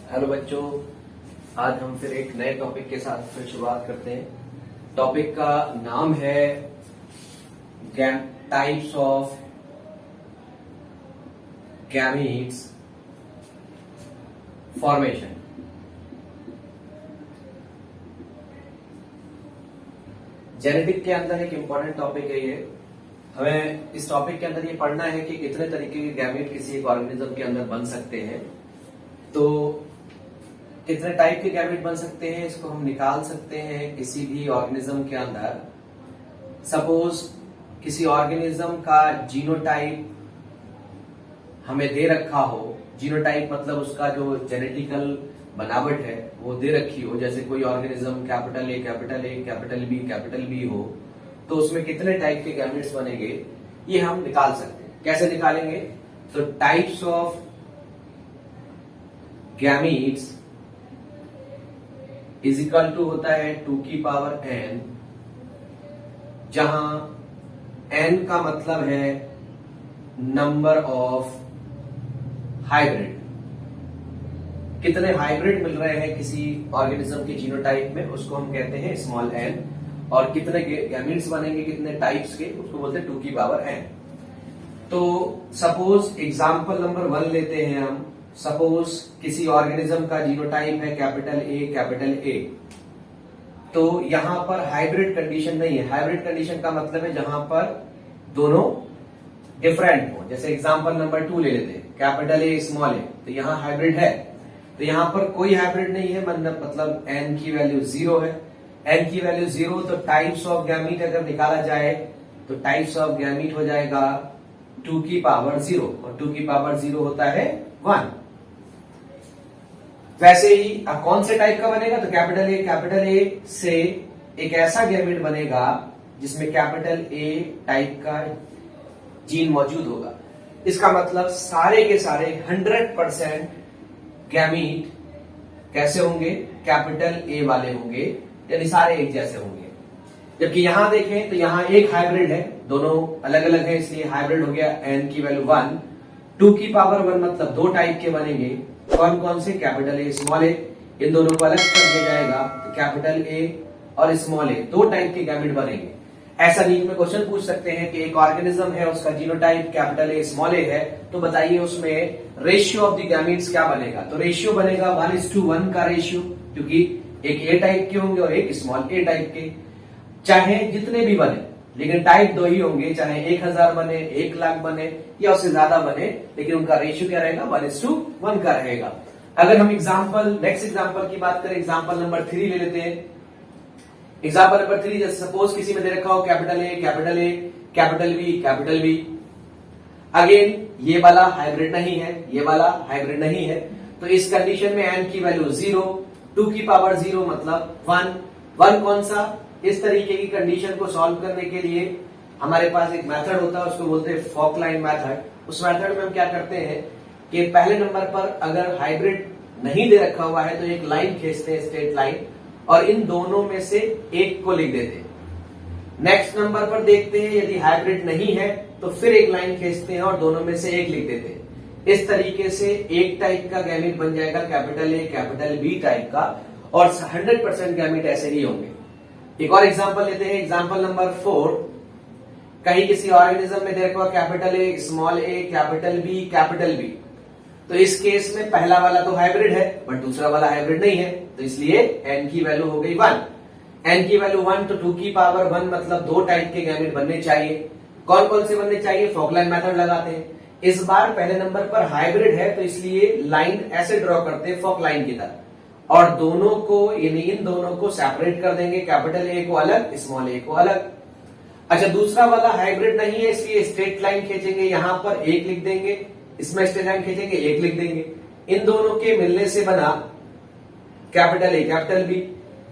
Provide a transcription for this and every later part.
Hello बच्चों, आज हम फिर एक नए टॉपिक के साथ फिर शुरुआत करते हैं। टॉपिक का नाम है types of gametes formation. Genetic के अंदर एक इंपॉर्टेंट टॉपिक है ये। हमें इस टॉपिक के अंदर ये पढ़ना है कि कितने तरीके के गैमीट किसी एक ऑर्गेनिज्म के अंदर बन सकते हैं। तो कितने टाइप के गैमेट बन सकते हैं इसको हम निकाल सकते हैं किसी भी ऑर्गेनिज्म के अंदर। सपोज किसी ऑर्गेनिज्म का जीनोटाइप हमें दे रखा हो, जीनोटाइप मतलब उसका जो जेनेटिकल बनावट है वो दे रखी हो, जैसे कोई organism capital A capital A capital B हो, तो उसमें कितने टाइप के गैमेट्स बनेंगे ये हम निकाल सकते हैं। कैसे निकालेंगे? तो types of gametes is equal to होता है 2 की पावर n, जहां n का मतलब है नंबर ऑफ हाइब्रिड। कितने हाइब्रिड मिल रहे हैं किसी ऑर्गेनिज्म के जीनोटाइप में उसको हम कहते हैं स्मॉल n, और कितने गैमीट्स बनेंगे कितने टाइप्स के उसको बोलते हैं 2 की पावर n। तो सपोज एग्जांपल नंबर 1 लेते हैं हम। सपोज किसी ऑर्गेनिज्म का जीनोटाइप है कैपिटल ए, तो यहां पर हाइब्रिड कंडीशन नहीं है। हाइब्रिड कंडीशन का मतलब है जहां पर दोनों डिफरेंट हो। जैसे एग्जांपल नंबर 2 ले लेते हैं, कैपिटल ए स्मॉल ए, तो यहां हाइब्रिड है। तो यहां पर कोई हाइब्रिड नहीं है, मतलब n की वैल्यू 0 है। n की वैल्यू 0, तो टाइप्स ऑफ गैमीट अगर निकाला जाए तो टाइप्स ऑफ गैमीट हो जाएगा 2 की पावर 0, और 2 की पावर 0 होता है 1। वैसे ही अब कौन से टाइप का बनेगा? तो कैपिटल ए से एक ऐसा गैमेट बनेगा जिसमें कैपिटल ए टाइप का जीन मौजूद होगा। इसका मतलब सारे के सारे 100% गैमीट कैसे होंगे? कैपिटल ए वाले होंगे, यानी सारे एक जैसे होंगे। जबकि यहां देखें तो यहां एक हाइब्रिड है, दोनों अलग अलग है, इसलिए हाइब्रिड हो गया n की वैल्यू 1। 2 की पावर 1 मतलब 2 टाइप के बनेंगे। कौन कौन से? कैपिटल ए स्मॉल ए, इन दोनों को अलग कर दिया जाएगा तो कैपिटल ए और स्मॉल ए 2 टाइप के गैमेट बनेंगे। ऐसा नीट में क्वेश्चन पूछ सकते हैं कि एक ऑर्गेनिज्म है, उसका जीनोटाइप कैपिटल ए स्मॉल ए है, तो बताइए उसमें रेशियो ऑफ द गैमेट्स क्या बनेगा? तो रेशियो बनेगा 1:1 का रेशियो, क्योंकि एक ए टाइप के होंगे और एक स्मॉल ए टाइप के। चाहे जितने भी बने, लेकिन टाइप 2 ही होंगे, चाहे 1000 बने, 1,00,000 बने या उससे ज्यादा बने, लेकिन उनका रेशियो क्या रहेगा? 1:1 का रहेगा। अगर हम नेक्स्ट एग्जांपल की बात करें, एग्जांपल नंबर 3 ले लेते हैं। एग्जांपल नंबर 3, जैसे सपोज किसी में दे रखा हो कैपिटल बी। अगेन ये वाला हाइब्रिड नहीं है, ये वाला हाइब्रिड नहीं है, तो इस कंडीशन में n की वैल्यू 0, 2 की पावर 0 मतलब 1 कौन सा? इस तरीके की कंडीशन को सॉल्व करने के लिए हमारे पास एक मेथड होता है, उसको बोलते हैं फॉकलाइन मेथड। उस मेथड में हम क्या करते हैं कि पहले नंबर पर अगर हाइब्रिड नहीं दे रखा हुआ है तो एक लाइन खींचते हैं, स्ट्रेट लाइन, और इन दोनों में से एक को लिख देते हैं। नेक्स्ट नंबर पर देखते हैं, यदि हाइब्रिड नहीं है तो फिर एक लाइन खींचते हैं और दोनों में से एक लिख देते हैं। इस तरीके से एक टाइप का गैमेट बन जाएगा capital A capital B type का, और 100% गैमेट ऐसे ही होंगे। एक और एग्जांपल लेते हैं, एग्जांपल नंबर 4। कहीं किसी ऑर्गेनिज्म में देखो capital A small A capital B, तो इस केस में पहला वाला तो हाइब्रिड है बट दूसरा वाला हाइब्रिड नहीं है, तो इसलिए n की वैल्यू हो गई 1। n की वैल्यू 1 तो 2 की पावर 1 मतलब 2 टाइप के गैमेट बनने चाहिए। कौन कौन से बनने चाहिए? फॉकलाइन मेथड लगाते हैं। इस बार पहले नंबर पर हाइब्रिड है तो इसलिए लाइन ऐसे ड्रॉ करते हैं फॉकलाइन की तरह, और दोनों को यानी इन दोनों को सेपरेट कर देंगे, कैपिटल ए को अलग स्मॉल ए को अलग। अच्छा, दूसरा वाला हाइब्रिड नहीं है इसलिए स्ट्रेट लाइन खींचेंगे, यहां पर 1 लिख देंगे, इसमें स्ट्रेट लाइन खींचेंगे 1 लिख देंगे। इन दोनों के मिलने से बना कैपिटल ए कैपिटल बी,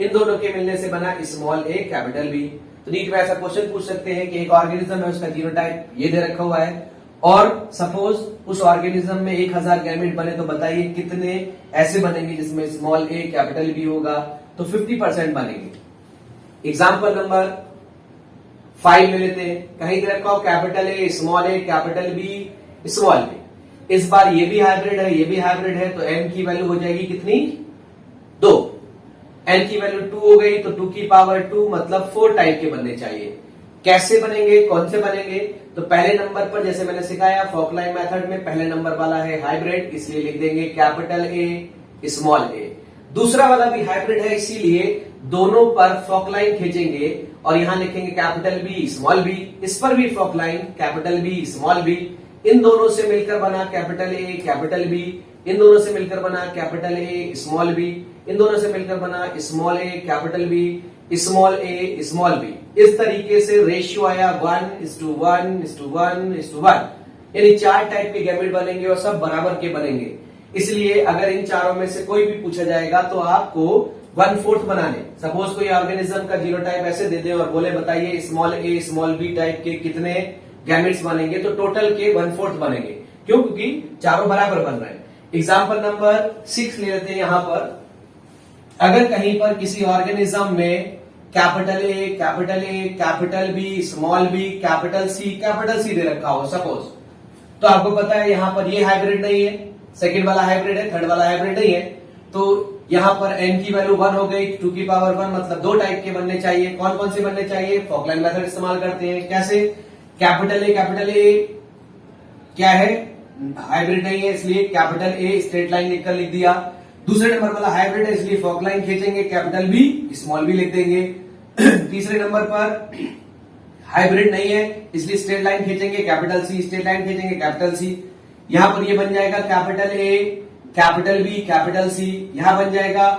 इन दोनों के मिलने से बना स्मॉल ए कैपिटल बी। तो नीट में ऐसा क्वेश्चन पूछ सकते हैं कि एक ऑर्गेनिज्म है, उसका जीनोटाइप ये दे रखा हुआ है, और सपोज उस ऑर्गेनिज्म में 1000 गैमेट बने, तो बताइए कितने ऐसे बनेंगे जिसमें स्मॉल ए कैपिटल बी होगा? तो 50% बनेंगे। एग्जांपल नंबर 5 ले लेते हैं। कहीं दे रखा हो capital A capital B small B, इस बार ये भी हाइब्रिड है, ये भी हाइब्रिड है, तो n की वैल्यू हो जाएगी कितनी? 2। n की वैल्यू 2 हो गई तो 2 की पावर 2 मतलब 4 टाइप के बनने चाहिए। कैसे बनेंगे, कौन से बनेंगे? तो पहले नंबर पर जैसे मैंने सिखाया फोकलाइन मेथड में पहले नंबर वाला है हाइब्रिड, इसलिए लिख देंगे कैपिटल ए स्मॉल ए। दूसरा वाला भी हाइब्रिड है, इसीलिए दोनों पर फोकलाइन खींचेंगे और यहां लिखेंगे कैपिटल बी स्मॉल बी। इस पर भी फोकलाइन कैपिटल बी स्मॉल बी। इन दोनों से मिलकर बना कैपिटल ए कैपिटल बी, इन दोनों से मिलकर बना कैपिटल ए स्मॉल बी, इन दोनों से मिलकर बना small A capital B small A small B. इस तरीके से रेशियो आया 1:1:1:1, यानी 4 टाइप के गैमेट बनेंगे और सब बराबर के बनेंगे। इसलिए अगर इन चारों में से कोई भी पूछा जाएगा तो आपको 1/4 बनाने। सपोज कोई ऑर्गेनिज्म का जीनोटाइप ऐसे दे दे और बोले बताइए small A small B type के कितने गैमेट्स बनेंगे, तो टोटल के 1/4 बनेंगे। क्यों? क्योंकि चारों बराबर बन रहे हैं। एग्जाम्पल नंबर 6 ले लेते हैं। यहां पर अगर कहीं पर किसी ऑर्गेनिज्म में capital A capital B small B capital C दे रखा हो सपोज, तो आपको पता है यहां पर ये हाइब्रिड नहीं है, सेकंड वाला हाइब्रिड है, थर्ड वाला हाइब्रिड नहीं है, तो यहां पर n की वैल्यू 1 हो गई, 2 की पावर 1 मतलब 2 टाइप के बनने चाहिए। कौन कौन से बनने चाहिए? फोकलाइन मेथड इस्तेमाल करते हैं। कैसे? कैपिटल ए क्या है? हाइब्रिड नहीं है, इसलिए कैपिटल ए स्ट्रेट लाइन लिखकर लिख दिया। दूसरे नंबर वाला हाइब्रिड है, इसलिए फोकलाइन खींचेंगे, कैपिटल बी स्मॉल बी लिख देंगे। तीसरे नंबर पर हाइब्रिड नहीं है, इसलिए स्ट्रेट लाइन खींचेंगे, कैपिटल सी, स्ट्रेट लाइन खींचेंगे, कैपिटल सी। यहां पर ये बन जाएगा capital A capital B capital C. यहां बन जाएगा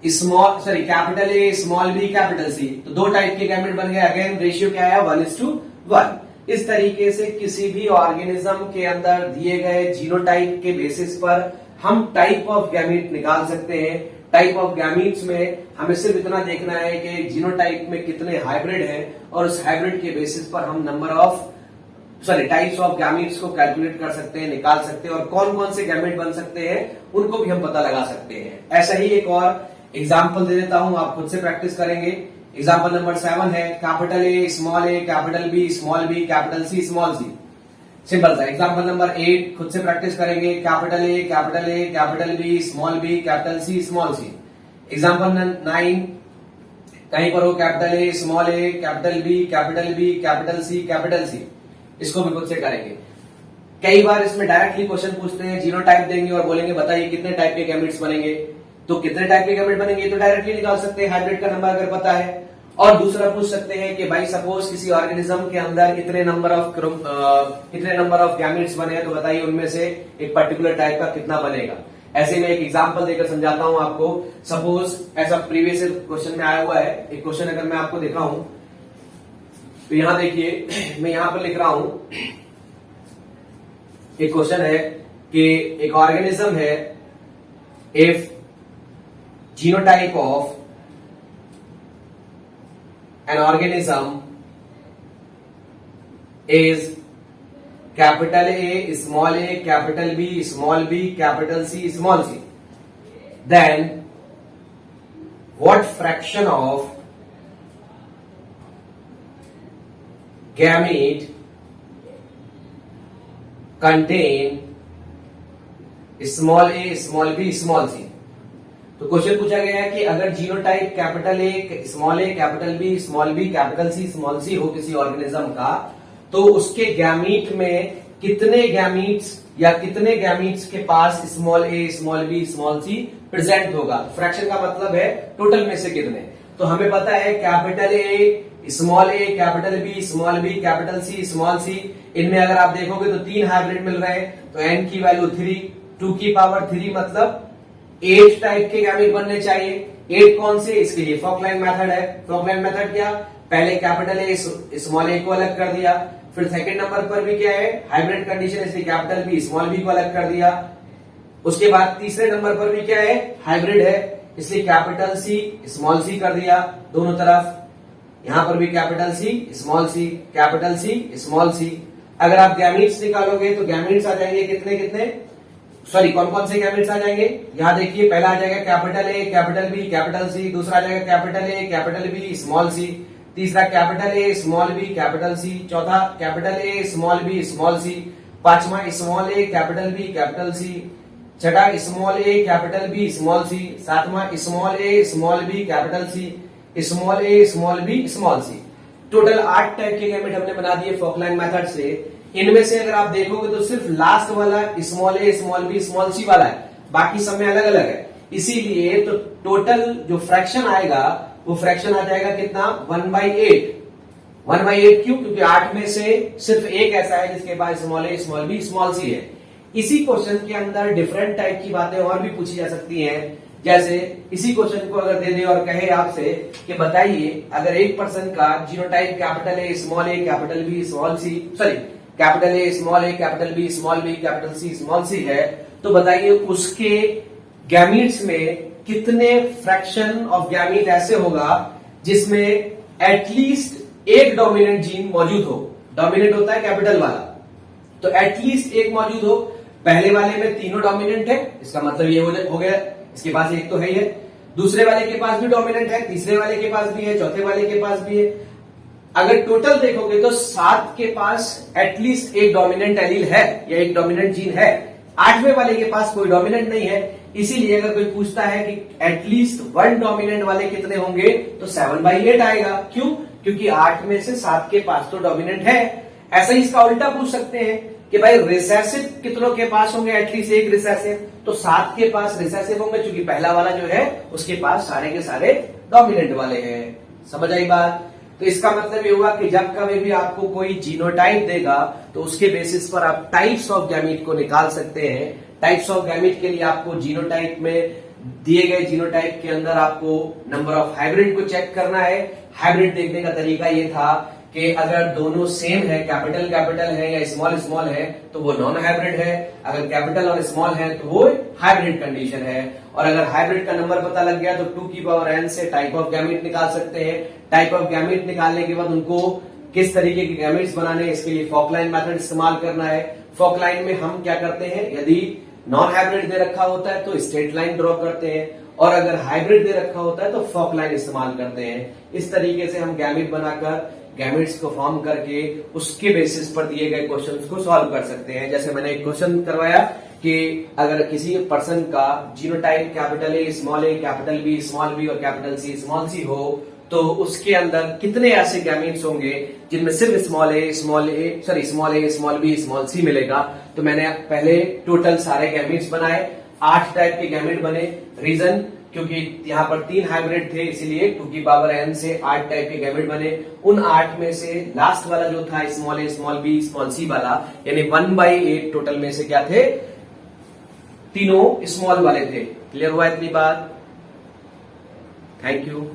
capital A small B capital C. तो 2 टाइप के गैमेट बन गए। अगेन रेशियो क्या आया? 1:1। इस तरीके से किसी भी ऑर्गेनिज्म के अंदर दिए गए जीनोटाइप के बेसिस पर हम टाइप ऑफ गैमेट निकाल सकते हैं। टाइप ऑफ गैमीट्स में हमें सिर्फ इतना देखना है कि जीनोटाइप में कितने हाइब्रिड हैं और उस हाइब्रिड के बेसिस पर हम टाइप्स ऑफ गैमीट्स को कैलकुलेट कर सकते हैं, निकाल सकते हैं और कौन कौन से गैमेट बन सकते हैं उनको भी हम पता लगा सकते हैं। ऐसा ही एक और एग्जाम्पल दे देता हूं, आप खुद से प्रैक्टिस करेंगे। एग्जाम्पल नंबर 7 है capital A capital B small B capital C small C. Simple सा। एग्जाम्पल नंबर 8 खुद से प्रैक्टिस करेंगे, capital A capital B small B capital C small C. Example 9 कहीं पर हो capital A capital B capital C, इसको भी खुद से करेंगे। कई बार इसमें डायरेक्टली क्वेश्चन पूछते हैं, जीनोटाइप देंगे और बोलेंगे बताइए कितने टाइप के गैमेट्स बनेंगे, तो कितने टाइप के गैमेट बनेंगे तो डायरेक्टली निकाल सकते हैं, हाइब्रिड का नंबर अगर पता है। और दूसरा पूछ सकते हैं कि भाई सपोज किसी ऑर्गेनिज्म के अंदर इतने नंबर ऑफ गैमेट्स बने हैं, तो बताइए उनमें से एक पर्टिकुलर टाइप का कितना बनेगा। ऐसे में एक एग्जांपल देकर समझाता हूं आपको। सपोज ऐसा प्रीवियस क्वेश्चन में आया हुआ है, एक क्वेश्चन अगर मैं आपको दिखाऊं तो यहां देखिए, मैं यहां पर लिख रहा हूं, एक क्वेश्चन है कि एक ऑर्गेनिज्म है, if genotype of an organism is capital A, capital B, small b, capital C, small c, then what fraction of gamete contain small a, small b, small c? तो क्वेश्चन पूछा गया है कि अगर genotype capital A capital B small B capital C small सी हो किसी organism का, तो उसके गैमीट में कितने गैमीट्स या कितने गैमीट्स के पास small A small B small C present होगा। फ्रैक्शन का मतलब है टोटल में से कितने। तो हमें पता है capital A capital B small B capital C small c, इनमें अगर आप देखोगे तो 3 हाइब्रिड मिल रहे हैं, तो n की वैल्यू 3, 2 की पावर 3 मतलब 8 टाइप के गैमेट बनने चाहिए। 8 कौन से? इसके लिए फोकलाइन मेथड है। फोकलाइन मेथड क्या? पहले कैपिटल ए स्मॉल ए को अलग कर दिया, फिर सेकंड नंबर पर भी क्या है हाइब्रिड कंडीशन, इसलिए कैपिटल बी स्मॉल बी को अलग कर दिया। उसके बाद तीसरे नंबर पर भी क्या है हाइब्रिड है, इसलिए कैपिटल सी स्मॉल सी कर दिया दोनों तरफ। यहां पर भी कैपिटल सी स्मॉल सी कैपिटल सी स्मॉल सी। अगर आप गैमेट्स निकालोगे तो गैमेट्स आ जाएंगे कितने कौन कौन से गैमेट्स आ जाएंगे? यहां देखिए, पहला आ जाएगा capital A capital B capital C, दूसरा आ जाएगा capital A capital B small C, तीसरा capital A small B capital C, चौथा capital A small B small C, पांचवा small A capital B capital C, छठा small A capital B small C, सातवां small A small B capital C, small A small B small C. Total 8 type के gamete हमने बना दिए फोकलाइन method से। इनमें से अगर आप देखोगे तो सिर्फ लास्ट वाला small A small B small सी वाला है, बाकी सब में अलग अलग है। इसीलिए तो टोटल जो फ्रैक्शन आएगा वो फ्रैक्शन आ जाएगा कितना 1/8। 1/8 क्यों? क्योंकि 8 में से सिर्फ एक ऐसा है जिसके पास small A small B small C है। इसी क्वेश्चन के अंदर डिफरेंट टाइप की बातें और भी पूछी जा सकती हैं। जैसे इसी क्वेश्चन को अगर दे दे और कहे आपसे कि बताइए अगर एक पर्सन का genotype capital A small A capital B small C, sorry capital A small A capital B small B capital C small C है, तो बताइए उसके गैमीट्स में कितने फ्रैक्शन ऑफ गैमीट ऐसे होगा जिसमें एटलीस्ट एक डोमिनेंट जीन मौजूद हो। डोमिनेंट होता है कैपिटल वाला, तो एटलीस्ट एक मौजूद हो। पहले वाले में तीनों डोमिनेंट है, इसका मतलब ये हो गया इसके पास एक तो है ही है। दूसरे वाले के पास भी डोमिनेंट है, तीसरे वाले के पास भी है, चौथे वाले के पास भी है। अगर टोटल देखोगे तो 7 के पास एटलीस्ट एक डोमिनेंट एलील है या एक डोमिनेंट जीन है। 8वें वाले के पास कोई डोमिनेंट नहीं है। इसीलिए अगर कोई पूछता है कि एटलीस्ट 1 डोमिनेंट वाले कितने होंगे तो 7/8 आएगा। क्यों? क्योंकि 8 में से 7 के पास तो डोमिनेंट है। ऐसा ही इसका उल्टा पूछ सकते हैं कि भाई रिसेसिव कितनों के पास होंगे, एटलीस्ट एक रिसेसिव, तो 7 के पास रिसेसिव होंगे क्योंकि पहला वाला जो है उसके पास सारे के सारे डोमिनेंट वाले हैं। समझ आई बात? तो इसका मतलब ये हुआ कि जब कभी भी आपको कोई जीनोटाइप देगा तो उसके बेसिस पर आप टाइप्स ऑफ गैमीट को निकाल सकते हैं। टाइप्स ऑफ गैमीट के लिए आपको जीनोटाइप में दिए गए जीनोटाइप के अंदर आपको नंबर ऑफ हाइब्रिड को चेक करना है। हाइब्रिड देखने का तरीका ये था कि अगर दोनों सेम है, कैपिटल कैपिटल है या स्मॉल स्मॉल है, तो वो नॉन हाइब्रिड है। अगर कैपिटल और स्मॉल है तो वो हाइब्रिड कंडीशन है। और अगर हाइब्रिड का नंबर पता लग गया तो 2n से टाइप ऑफ गैमीट निकाल सकते हैं। टाइप ऑफ गैमीट निकालने के बाद उनको किस तरीके के गैमीट्स बनाने हैं, इसके लिए फोकलाइन मेथड इस्तेमाल करना है। फोकलाइन में हम क्या करते हैं, यदि नॉन हाइब्रिड दे रखा होता है तो स्ट्रेट लाइन ड्रॉ करते हैं, और अगर हाइब्रिड दे रखा होता है तो फोकलाइन इस्तेमाल करते हैं। इस तरीके से हम गैमीट बनाकर गैमेट्स को फॉर्म करके उसके बेसिस पर दिए गए क्वेश्चंस को सॉल्व कर सकते हैं। जैसे मैंने एक क्वेश्चन करवाया कि अगर किसी पर्सन का genotype capital A capital B small B और कैपिटल सी स्मॉल सी हो, तो उसके अंदर कितने ऐसे गैमेट्स होंगे जिनमें सिर्फ small A small B small सी मिलेगा। तो मैंने पहले टोटल सारे गैमेट्स बनाए, 8 टाइप के गैमेट बने। रीजन क्योंकि यहाँ पर 3 हाइब्रिड थे, इसीलिए 2n से 8 टाइप के गैमेट बने। उन 8 में से लास्ट वाला जो था small A small B small सी वाला, यानी 1/8 टोटल में से क्या थे, तीनों स्मॉल वाले थे। क्लियर हुआ इतनी बात? Thank you.